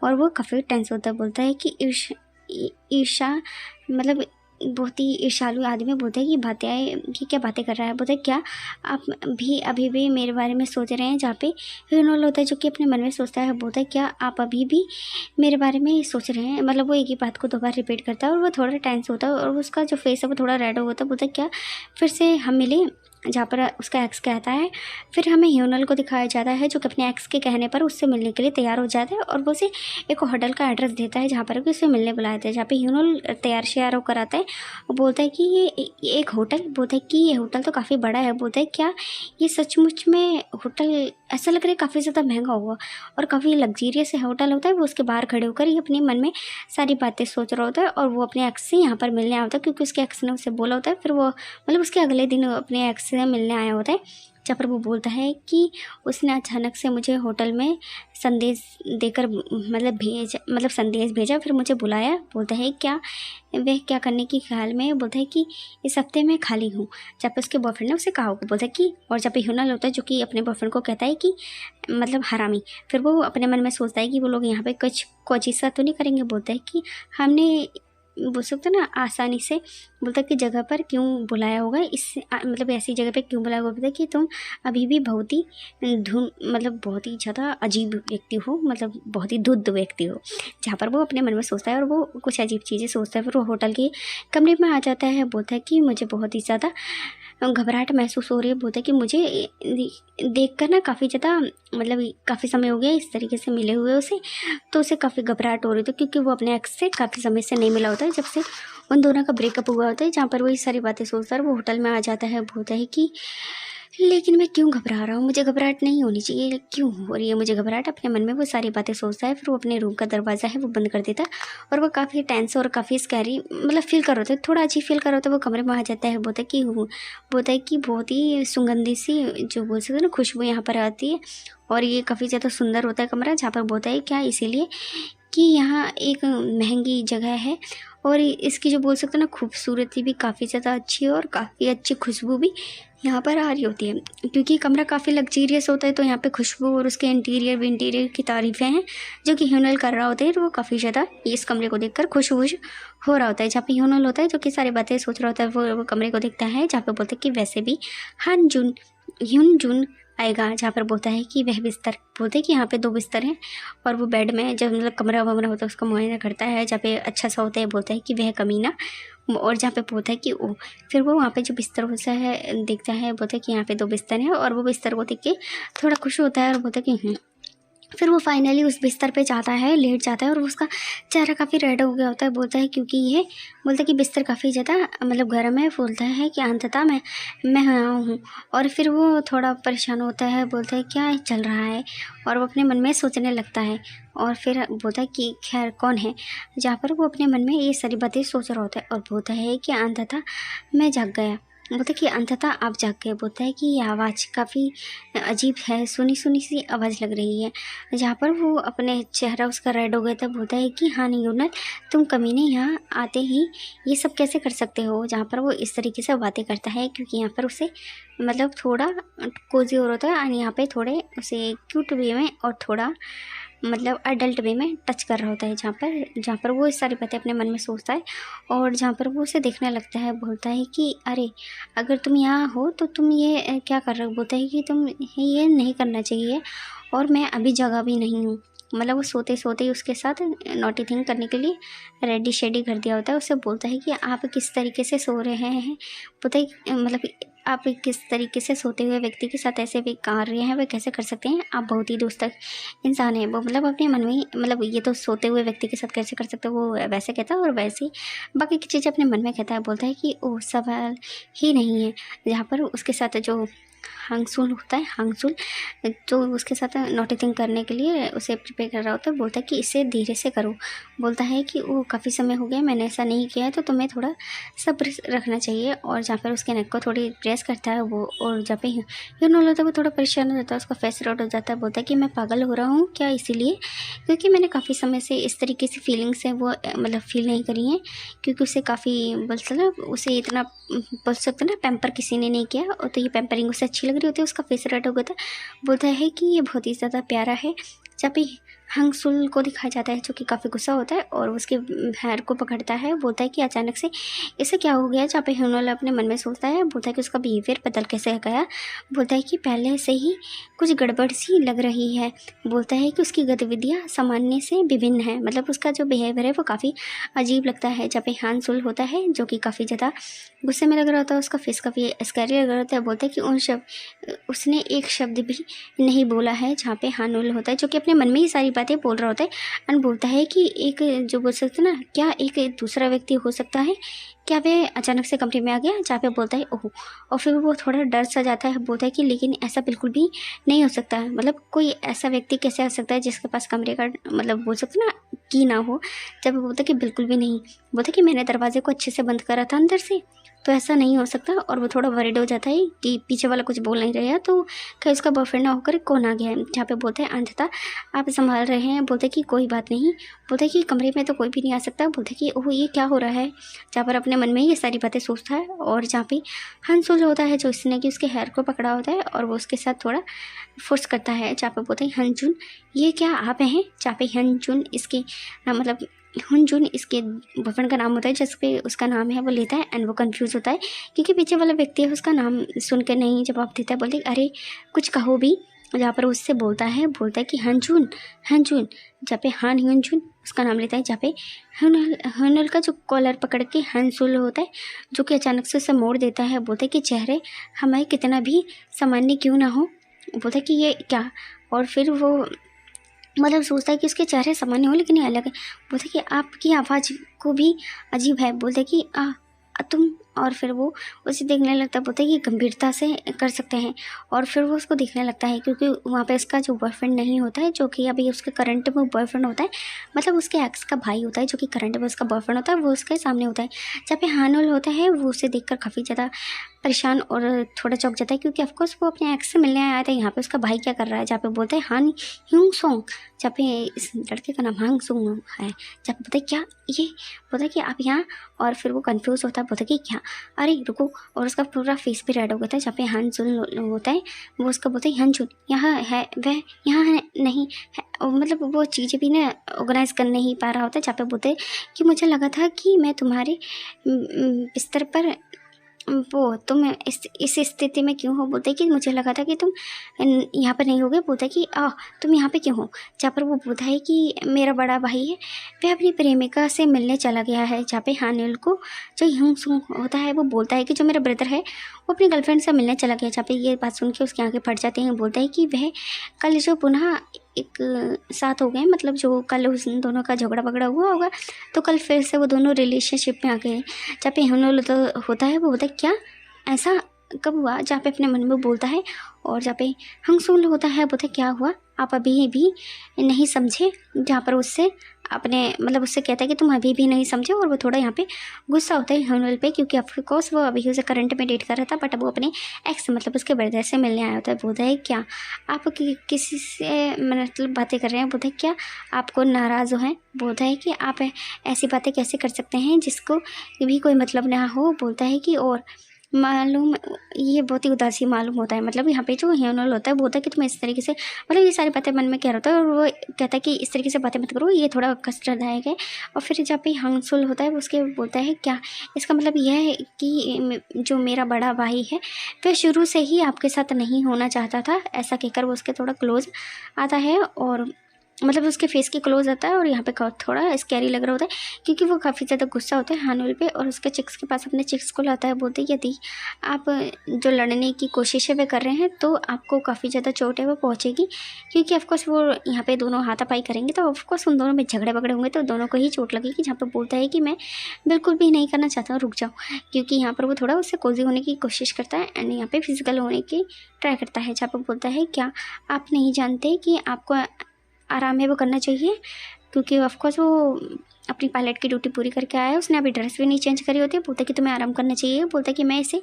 और वो काफ़ी टेंस होता है। बोलता है कि ईर्षा मतलब बहुत ही ईर्ष्यालु आदमी। बोलता है कि क्या बातें कर रहा है। बोलता है क्या आप भी अभी भी मेरे बारे में सोच रहे हैं। जहाँ पे ह्यूनल होता है जो कि अपने मन में सोचता है। बोलता है क्या आप अभी भी मेरे बारे में सोच रहे हैं। मतलब वो एक ही बात को 2 बार रिपीट करता है, और वो थोड़ा टेंस होता है, और उसका जो फेस है वो थोड़ा रेड होता है। बोलता है क्या फिर से हम मिले। जहाँ पर उसका एक्स कहता है। फिर हमें ह्यूनल को दिखाया जाता है जो कि अपने एक्स के कहने पर उससे मिलने के लिए तैयार हो जाता है, और वो उसे एक होटल का एड्रेस देता है जहाँ पर कि उसे मिलने बुलाया था। जहाँ पे ह्यूनल तैयार श्यार होकर आता है, वो बोलता है कि ये एक होटल। बोलता है कि ये होटल तो काफ़ी बड़ा है। बोलता है क्या ये सचमुच में होटल ऐसा लग रहा है काफ़ी ज़्यादा महंगा होगा, और काफ़ी लग्जीरियस होटल होता है। वो उसके बाहर खड़े होकर ये अपने मन में सारी बातें सोच रहा होता है, और वो अपने एक्स से यहाँ पर मिलने आया होता है क्योंकि उसके एक्स ने उसे बोला होता है। फिर वो मतलब उसके अगले दिन अपने एक्स से मिलने आया होता है। जहाँ पर वो बोलता है कि उसने अचानक से मुझे होटल में संदेश देकर मतलब संदेश भेजा, फिर मुझे बुलाया। बोलता है क्या वह क्या करने की ख्याल में। बोलता है कि इस हफ्ते मैं खाली हूँ। जब पे उसके बॉयफ्रेंड ने उसे कहा होगा। बोलता है कि और जब पे ह्यूनल होता है जो कि अपने बॉयफ्रेंड को कहता है कि मतलब हरामी। फिर वो अपने मन में सोचता है कि वो लोग यहाँ पे कुछ कोचिसा तो नहीं करेंगे। बोलता है कि हमने बोल सकते ना आसानी से बोलता है कि जगह पर क्यों बुलाया होगा, इस मतलब ऐसी जगह पे क्यों बुलाया होगा, बोलता है कि तुम अभी भी बहुत ही मतलब बहुत ही ज़्यादा अजीब व्यक्ति हो, मतलब बहुत ही धुद्ध व्यक्ति हो। जहाँ पर वो अपने मन में सोचता है और वो कुछ अजीब चीज़ें सोचता है। फिर वो होटल के कमरे में आ जाता है, बोलता है कि मुझे बहुत ही ज़्यादा घबराहट महसूस हो रही है। बोलता है कि मुझे देखकर ना काफ़ी ज़्यादा मतलब काफ़ी समय हो गया इस तरीके से मिले हुए उसे, तो उसे काफ़ी घबराहट हो रही थी क्योंकि वो अपने एक्स से काफ़ी समय से नहीं मिला होता है, जब से उन दोनों का ब्रेकअप हुआ होता है। जहाँ पर वो ये सारी बातें सोचता है, वो होटल में आ जाता है। बोलता है कि लेकिन मैं क्यों घबरा रहा हूँ, मुझे घबराहट नहीं होनी चाहिए, क्यों हो रही है मुझे घबराहट। अपने मन में वो सारी बातें सोचता है। फिर वो अपने रूम का दरवाज़ा है वो बंद कर देता है और वो काफ़ी टेंस और काफ़ी स्कैरी मतलब फील कर रहा होता है, थोड़ा अजीब फील कर रहा होता है। वो कमरे में आ जाता है। बोलता है कि बहुत ही सुगंधी सी जो बोल सकते ना खुशबू यहाँ पर आती है और ये काफ़ी ज़्यादा सुंदर होता है कमरा। जहाँ पर बोलता है क्या इसीलिए कि यहाँ एक महंगी जगह है और इसकी जो बोल सकते हैं ना खूबसूरती भी काफ़ी ज़्यादा अच्छी है और काफ़ी अच्छी खुशबू भी यहाँ पर आ रही होती है, क्योंकि कमरा काफ़ी लग्जीरियस होता है। तो यहाँ पे खुशबू और उसके इंटीरियर की तारीफ़ें हैं जो कि ह्यूनल कर रहा होता है। और वो काफ़ी ज़्यादा इस कमरे को देखकर खुश हो रहा होता है। जहाँ पे ह्यूनल होता है जो कि सारी बातें सोच रहा होता है, वो कमरे को देखता है जहाँ पे बोलते हैं कि वैसे भी ह्यून जून आएगा। जहाँ पर बोलता है कि वह बिस्तर, बोलते हैं कि यहाँ पे 2 बिस्तर हैं और वो बेड में जब मतलब कमरा वमरा होता है उसका मुआयना करता है जहाँ पे अच्छा सा होता है। बोलता है कि वह कमीना, और जहाँ पे बोलता है कि ओ, फिर वो वहाँ पे जो बिस्तर होता है देखता है। बोलता है कि यहाँ पे 2 बिस्तर हैं और वो बिस्तर को देख के थोड़ा खुश होता है और बोलता है कि फिर वो फाइनली उस बिस्तर पे जाता है, लेट जाता है और उसका चेहरा काफ़ी रेड हो गया होता है। बोलता है क्योंकि ये बोलता है कि बिस्तर काफ़ी ज़्यादा मतलब गर्म है। बोलता है कि अंततः मैं आया हूँ। और फिर वो थोड़ा परेशान होता है। बोलता है क्या चल रहा है, और वो अपने मन में सोचने लगता है। और फिर बोलता है कि खैर कौन है, जहाँ पर वो अपने मन में ये सारी बातें सोच रहा होता है। और बोलता है कि अंततः मैं जाग गया। बोलता है कि अंततः आप जाग गए। बोलता है कि ये आवाज़ काफ़ी अजीब है, सुनी सुनी सी आवाज़ लग रही है। जहाँ पर वो अपने चेहरा उसका रेड हो गया था। बोलता है कि हाँ न्यूनल, तुम कमीने यहाँ आते ही ये सब कैसे कर सकते हो। जहाँ पर वो इस तरीके से बातें करता है क्योंकि यहाँ पर उसे मतलब थोड़ा कोजी हो रहा था और यहाँ पे थोड़े उसे क्यूट वे में और थोड़ा मतलब अडल्ट वे में टच कर रहा होता है। जहाँ पर वो इस सारी बातें अपने मन में सोचता है और जहाँ पर वो उसे देखने लगता है। बोलता है कि अरे अगर तुम यहाँ हो तो तुम ये क्या कर रहे हो। बोलता है कि तुम ये नहीं करना चाहिए और मैं अभी जगह भी नहीं हूँ। मतलब वो सोते सोते ही उसके साथ नॉटी थिंग करने के लिए रेडी शेडी कर दिया होता है। उसे बोलता है कि आप किस तरीके से सो रहे हैं। बोलता है मतलब आप किस तरीके से सोते हुए व्यक्ति के साथ ऐसे भी कार्य हैं वह कैसे कर सकते हैं, आप बहुत ही दोस्त इंसान हैं। वो मतलब अपने मन में ही मतलब ये तो सोते हुए व्यक्ति के साथ कैसे कर सकते हो, वो वैसे कहता है और वैसे ही बाकी की चीज़ें अपने मन में कहता है। बोलता है कि वो सवाल ही नहीं है। जहाँ पर उसके साथ जो हांगसुल होता है, हांगसुल तो उसके साथ नॉटी थिंग करने के लिए उसे प्रिपेयर कर रहा होता है। बोलता है कि इसे धीरे से करो। बोलता है कि वो काफ़ी समय हो गया मैंने ऐसा नहीं किया है तो तुम्हें थोड़ा सब्र रखना चाहिए। और जहाँ पर उसके नेक को थोड़ी प्रेस करता है वो, और जहाँ पे ह्यूनल होता है वो थोड़ा परेशान हो जाता है, उसका फेस रेड हो जाता है। बोलता है कि मैं पागल हो रहा हूँ क्या, इसीलिए क्योंकि मैंने काफ़ी समय से इस तरीके से फीलिंग्स है वो मतलब फील नहीं करी हैं, क्योंकि उसे काफ़ी मतलब उसे इतना बोल सकते ना पैम्पर किसी ने नहीं किया, और तो ये पैम्परिंग उसे अच्छी लग रही होती है। उसका फेस रेड हो गया था। बोलता है कि ये बहुत ही ज़्यादा प्यारा है। जब भी हंगसुल को दिखाया जाता है जो कि काफ़ी गुस्सा होता है और उसके हेयर को पकड़ता है। बोलता है कि अचानक से इसे क्या हो गया। जहाँ पे ह्यूनल अपने मन में सोचता है। बोलता है कि उसका बिहेवियर बदल कैसे गया। बोलता है कि पहले से ही कुछ गड़बड़ सी लग रही है। बोलता है कि उसकी गतिविधियाँ सामान्य से विभिन्न है, मतलब उसका जो बिहेवियर है वो काफ़ी अजीब लगता है। जहाँ पे हांसुल होता है जो कि काफ़ी ज़्यादा गुस्से में लग रहा होता है, उसका फेस काफ़ी स्कैरी लग रहा होता है। बोलता है कि उसने एक शब्द भी नहीं बोला है। जहाँ पे हानुल होता है जो कि अपने मन में ही सारी बातें बोल रहा होता है। एंड बोलता है कि एक जो बोल सकते ना क्या एक दूसरा व्यक्ति हो सकता है क्या, वे अचानक से कमरे में आ गया। जहाँ पे बोलता है ओह, और फिर वो थोड़ा डर सा जाता है। बोलता है कि लेकिन ऐसा बिल्कुल भी नहीं हो सकता है, मतलब कोई ऐसा व्यक्ति कैसे आ सकता है जिसके पास कमरे का मतलब बोल सकते ना की ना हो। जब वो बोलता है कि बिल्कुल भी नहीं। बोलता है कि मैंने दरवाजे को अच्छे से बंद करा था अंदर से, तो ऐसा नहीं हो सकता। और वो थोड़ा वरीड हो जाता है कि पीछे वाला कुछ बोल नहीं रहा तो कहीं उसका बॉयफ्रेंड ना होकर कौन आ गया है। जहाँ पे बोलते हैं अंततः आप संभाल रहे हैं। बोलते कि कोई बात नहीं। बोलते कि कमरे में तो कोई भी नहीं आ सकता। बोलते कि ओह ये क्या हो रहा है। जहाँ पर अपने मन में ये सारी बातें सोचता है। और जहाँ पे हंसुल होता है जो इसने कि उसके हेयर को पकड़ा होता है और वो उसके साथ थोड़ा फोर्स करता है। जहाँ पे बोलते हैं हंजुन ये क्या आप हैं। जहाँ पे हंजुन इसकी मतलब हुनजुन इसके बॉयफ्रेंड का नाम होता है, जिस पे उसका नाम है वो लेता है एंड वो कंफ्यूज होता है क्योंकि पीछे वाला व्यक्ति है उसका नाम सुन के नहीं जवाब देता है, बोलते अरे कुछ कहो भी। जहाँ पर उससे बोलता है कि हनजुन हनजुन, जहाँ पे हान ह्यूनजुन उसका नाम लेता है, जहाँ पे हनल का जो कॉलर पकड़ के हनसुल होता है जो कि अचानक से उसे मोड़ देता है। बोलता है कि चेहरे हमें कितना भी सामान्य क्यों ना हो, बोलता है कि ये क्या, और फिर वो मतलब सोचता है कि उसके चेहरे सामान्य हो लेकिन ये अलग है। बोलते कि आपकी आवाज़ को भी अजीब है, बोलते कि तुम, और फिर वो उसे देखने लगता है। बोलते कि गंभीरता से कर सकते हैं, और फिर वो उसको देखने लगता है क्योंकि वहाँ पे उसका जो बॉयफ्रेंड नहीं होता है, जो कि अभी उसके करंट में बॉयफ्रेंड होता है, मतलब उसके एक्स का भाई होता है जो कि करंट में उसका बॉयफ्रेंड होता है, वो उसके सामने होता है। जहाँ पे हानुल होता है वो उसे देखकर काफ़ी ज़्यादा परेशान और थोड़ा चौंक जाता है क्योंकि ऑफकोर्स वो अपने एक्स से मिलने आया था, यहाँ पे उसका भाई क्या कर रहा है। जहाँ पे बोलते हैं हान ह्यूंग सोंग, जहाँ पे इस लड़के का नाम हांग सोंग है। जहाँ पे बोलते क्या ये, बोलता है कि आप यहाँ, और फिर वो कंफ्यूज होता है, बोलता है कि क्या, अरे रुको, और उसका पूरा फेस भी रेड हो गया था। जहाँ पे हनजुन होता है वो उसका बोलता है हनजुन यहाँ है, वह यहाँ है नहीं है, मतलब वो चीज़ें भी ना ऑर्गेनाइज कर नहीं पा रहा होता है। जहाँ पे बोलते कि मुझे लगा था कि मैं तुम्हारे बिस्तर पर, वो तुम इस स्थिति में क्यों हो, बोलते कि मुझे लगा था कि तुम यहाँ पर नहीं होगे। बोलता है कि तुम यहाँ पे क्यों हो। जहाँ पर वो बोलता है कि मेरा बड़ा भाई है वह अपनी प्रेमिका से मिलने चला गया है। जहाँ पे हानिल को जो ह्यूंग सुंग होता है वो बोलता है कि जो मेरा ब्रदर है वो अपनी गर्लफ्रेंड से मिलने चला गया। जहाँ पे ये बात सुन के उसकी आंखें फट जाती हैं। बोलता है कि वह कल जो पुनः एक साथ हो गए, मतलब जो कल उस दोनों का झगड़ा वगड़ा हुआ होगा तो कल फिर से वो दोनों रिलेशनशिप में आ गए। जहाँ पे हुनल होता है वो बोलता है क्या, ऐसा कब हुआ। जहाँ पे अपने मन में बोलता है, और जहाँ पे हंगसूल होता है बोलता है क्या हुआ, आप अभी भी नहीं समझे। जहाँ पर उससे अपने मतलब उससे कहता है कि तुम अभी भी नहीं समझे, और वो थोड़ा यहाँ पे गुस्सा होता है हनुल पे क्योंकि ऑफकोर्स वो अभी उसे करंट में डेट कर रहा था, बट अब वो अपने एक्स मतलब उसके ब्रदर से मिलने आया होता है। बोलता है क्या आप किसी से मतलब बातें कर रहे हैं, बोलता है क्या आपको नाराज़ हो हैं। बोलता है कि आप ऐसी बातें कैसे कर सकते हैं जिसको भी कोई मतलब ना हो। बोलता है कि और मालूम, ये बहुत ही उदासी मालूम होता है, मतलब यहाँ पे जो ह्यूनल होता है बोलता है कि तुम इस तरीके से मतलब ये सारी बातें मन में कह रहा होता है, और वो कहता है कि इस तरीके से बातें मत करो, ये थोड़ा कष्टदायक है। और फिर जब भी हंगसुल होता है उसके बोलता है क्या, इसका मतलब यह है कि जो मेरा बड़ा भाई है वह शुरू से ही आपके साथ नहीं होना चाहता था। ऐसा कहकर वो उसके थोड़ा क्लोज आता है, और मतलब उसके फेस के क्लोज आता है, और यहाँ पे थोड़ा स्कैरी लग रहा होता है क्योंकि वो काफ़ी ज़्यादा गुस्सा होता है हानुल पे, और उसके चिक्स के पास अपने चिक्स को लाता है। बोलते यदि आप जो लड़ने की कोशिशें वे कर रहे हैं तो आपको काफ़ी ज़्यादा चोट है वो पहुँचेगी, क्योंकि ऑफकोर्स वो यहाँ पे दोनों हाथापाई करेंगे तो ऑफकोर्स उन दोनों में झगड़े वगड़े होंगे तो दोनों को ही चोट लगेगी। जहाँ पर बोलता है कि मैं बिल्कुल भी नहीं करना चाहता हूँ, रुक जाओ, क्योंकि यहाँ पर वो थोड़ा उससे कोजी होने की कोशिश करता है एंड यहाँ पे फिजिकल होने की ट्राई करता है। जहाँ पर बोलता है क्या आप नहीं जानते कि आपको आराम है वो करना चाहिए, क्योंकि ऑफकोर्स वो अपनी पायलट की ड्यूटी पूरी करके आया है, उसने अभी ड्रेस भी नहीं चेंज करी होती है। बोलता है कि तुम्हें आराम करना चाहिए। बोलता है कि मैं इसे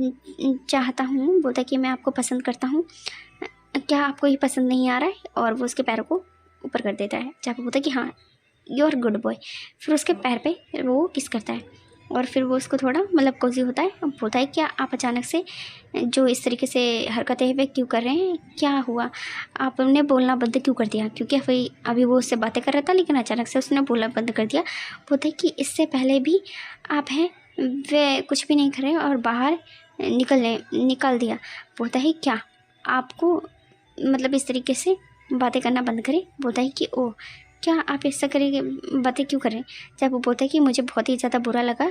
चाहता हूँ, बोलता है कि मैं आपको पसंद करता हूँ, क्या आपको ये पसंद नहीं आ रहा है, और वो उसके पैरों को ऊपर कर देता है। जहाँ पर बोलता है कि हाँ यू आर गुड बॉय, फिर उसके पैर पे वो किस करता है, और फिर वो उसको थोड़ा मतलब कोजी होता है। बोलता है क्या आप अचानक से जो इस तरीके से हरकतें वे क्यों कर रहे हैं, क्या हुआ, आपने बोलना बंद क्यों कर दिया, क्योंकि अभी वो उससे बातें कर रहा था लेकिन अचानक से उसने बोलना बंद कर दिया। बोलता है कि इससे पहले भी आप हैं वे कुछ भी नहीं कर रहे और बाहर निकल दिया। बोलता है क्या आपको मतलब इस तरीके से बातें करना बंद करें। बोलता है कि ओ क्या आप ऐसा करेंगे, बातें क्यों करें। जब वो बोलता है कि मुझे बहुत ही ज़्यादा बुरा लगा,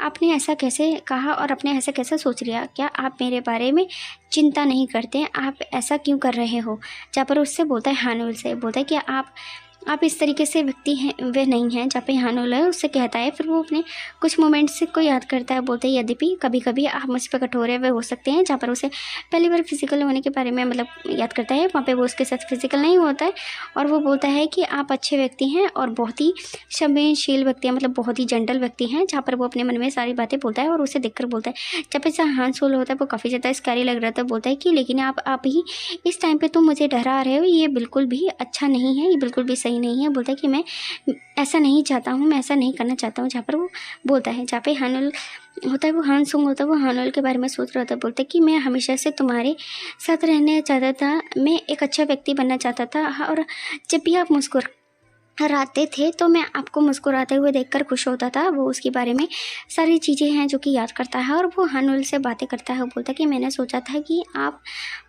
आपने ऐसा कैसे कहा और आपने ऐसा कैसे सोच लिया, क्या आप मेरे बारे में चिंता नहीं करते, आप ऐसा क्यों कर रहे हो। जहाँ पर उससे बोलता है हानुल से, बोलता है कि आप इस तरीके से व्यक्ति हैं वे नहीं हैं। जहाँ पे हानुल है उससे कहता है, फिर वो अपने कुछ मोमेंट्स को याद करता है। बोलते हैं यद्यपि कभी कभी आप मुझ पर कठोर है वे हो सकते हैं। जहाँ पर उसे पहली बार फिजिकल होने के बारे में मतलब याद करता है, वहाँ पे वो उसके साथ फिजिकल नहीं होता है, और वो बोलता है कि आप अच्छे व्यक्ति हैं और बहुत ही संवेदनशील व्यक्ति हैं, मतलब बहुत ही जेंटल व्यक्ति हैं। जहाँ पर वो अपने मन में सारी बातें बोलता है और उसे देखकर बोलता है। जब ऐसा हांसुल होता है वो काफ़ी ज़्यादा स्कैरी लग रहा था। बोलता है कि लेकिन आप ही इस टाइम पे तुम मुझे डरा रहे हो, ये बिल्कुल भी अच्छा नहीं है, ये बिल्कुल भी सही नहीं है। बोलता है कि मैं ऐसा नहीं चाहता हूँ, मैं ऐसा नहीं करना चाहता हूँ। जहाँ पर वो बोलता है, जहाँ पे हानुल होता है वो हानसुंग होता है, वो हानुल के बारे में सोच रहा था। बोलता है कि मैं हमेशा से तुम्हारे साथ रहना चाहता था, मैं एक अच्छा व्यक्ति बनना चाहता था, और जब भी आप हराते थे तो मैं आपको मुस्कुराते हुए देखकर खुश होता था। वो उसके बारे में सारी चीज़ें हैं जो कि याद करता है और वो हानुल से बातें करता है। वो बोलता है कि मैंने सोचा था कि आप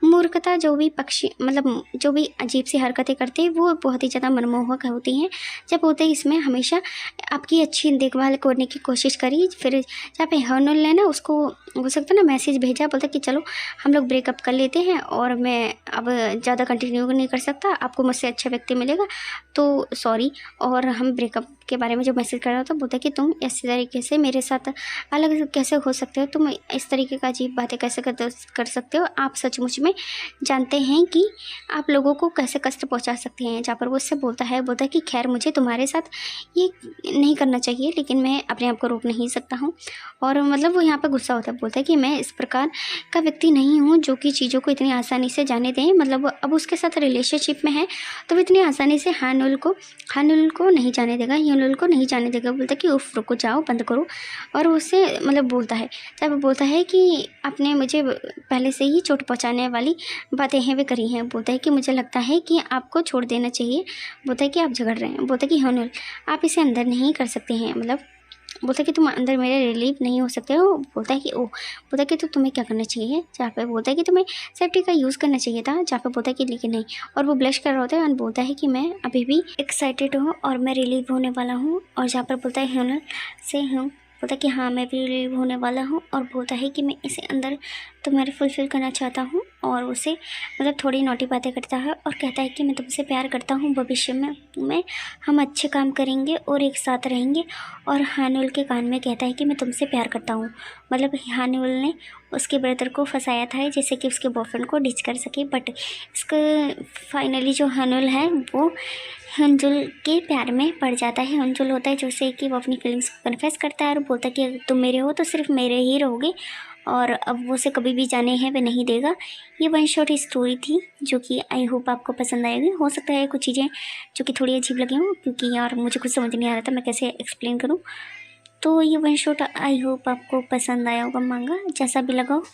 मूर्खता जो भी पक्षी मतलब जो भी अजीब सी हरकतें करते हैं वो बहुत ही ज़्यादा मनमोहक होती हैं। जब होते ही इसमें हमेशा आपकी अच्छी देखभाल करने की कोशिश करी। फिर जहाँ पे हानुल ने ना उसको हो सकता है ना मैसेज भेजा, बोलता कि चलो हम लोग ब्रेकअप कर लेते हैं और मैं अब ज़्यादा कंटिन्यू नहीं कर सकता, आपको मुझसे अच्छा व्यक्ति मिलेगा तो सॉरी। और हम ब्रेकअप के बारे में जो मैसेज कर रहा था, बोलता कि तुम इस तरीके से मेरे साथ अलग कैसे हो सकते हो, तुम इस तरीके का अजीब बातें कैसे कर सकते हो, आप सचमुच में जानते हैं कि आप लोगों को कैसे कष्ट पहुंचा सकते हैं। जहाँ पर वो उससे बोलता है कि खैर मुझे तुम्हारे साथ ये नहीं करना चाहिए लेकिन मैं अपने आप को रोक नहीं सकता हूँ। और मतलब वो यहाँ पर गुस्सा होता है, बोलता है कि मैं इस प्रकार का व्यक्ति नहीं हूँ जो कि चीज़ों को इतनी आसानी से जाने दें। मतलब अब उसके साथ रिलेशनशिप में है तो वो इतनी आसानी से हानुल को नहीं जाने देगा, हानुल को नहीं जाने देगा। बोलता कि उफ रुको जाओ बंद करो। और उससे मतलब बोलता है, तब बोलता है कि आपने मुझे पहले से ही चोट पहुंचाने वाली बातें हैं वे करी हैं। बोलता है कि मुझे लगता है कि आपको छोड़ देना चाहिए। बोलता है कि आप झगड़ रहे हैं। बोलता है कि हानुल आप इसे अंदर नहीं कर सकते हैं, मतलब बोलता है कि तुम अंदर मेरे रिलीव नहीं हो सकते हो। बोलता है कि ओह, बोलता है कि तो तुम्हें क्या करना चाहिए। जहाँ पे बोलता है कि तुम्हें सेफ्टी का यूज़ करना चाहिए था। जहाँ पे बोलता है कि लेकिन नहीं। और वो ब्लश कर रहा होता है और बोलता है कि मैं अभी भी एक्साइटेड हूँ और मैं रिलीव होने वाला हूँ। और जहाँ पर बोलता है हानुल से हूँ, बोलता है कि हाँ मैं भी रिलीव होने वाला हूँ। और बोलता है कि मैं इसे अंदर तुम्हारे फुलफ़िल करना चाहता हूँ। और उसे मतलब थोड़ी नोटी बातें करता है और कहता है कि मैं तुमसे प्यार करता हूँ, भविष्य में हम अच्छे काम करेंगे और एक साथ रहेंगे। और हानुल के कान में कहता है कि मैं तुमसे प्यार करता हूँ। मतलब हानुल ने उसके ब्रदर को फंसाया था जैसे कि उसके बॉयफ्रेंड को डिच कर सके। बट इसका फाइनली जो हानुल है वो हंजुल के प्यार में पड़ जाता है। हंजुल होता है जैसे कि वो अपनी फीलिंग्स को कन्फेस करता है और बोलता है कि अगर तुम मेरे हो तो सिर्फ मेरे ही रहोगे और अब वो उसे कभी भी जाने हैं वे नहीं देगा। ये वन शॉट स्टोरी थी जो कि आई होप आपको पसंद आएगी। हो सकता है कुछ चीज़ें जो कि थोड़ी अजीब लगी हों क्योंकि यार मुझे कुछ समझ नहीं आ रहा था मैं कैसे एक्सप्लेन करूँ। तो ये वन शॉट आई होप आपको पसंद आया होगा मांगा। जैसा भी लगा हो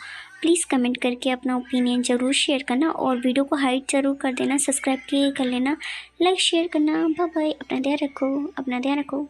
प्लीज़ कमेंट करके अपना ओपिनियन ज़रूर शेयर करना और वीडियो को हाइट ज़रूर कर देना, सब्सक्राइब कर लेना, लाइक शेयर करना। बाय बाय, अपना ध्यान रखो।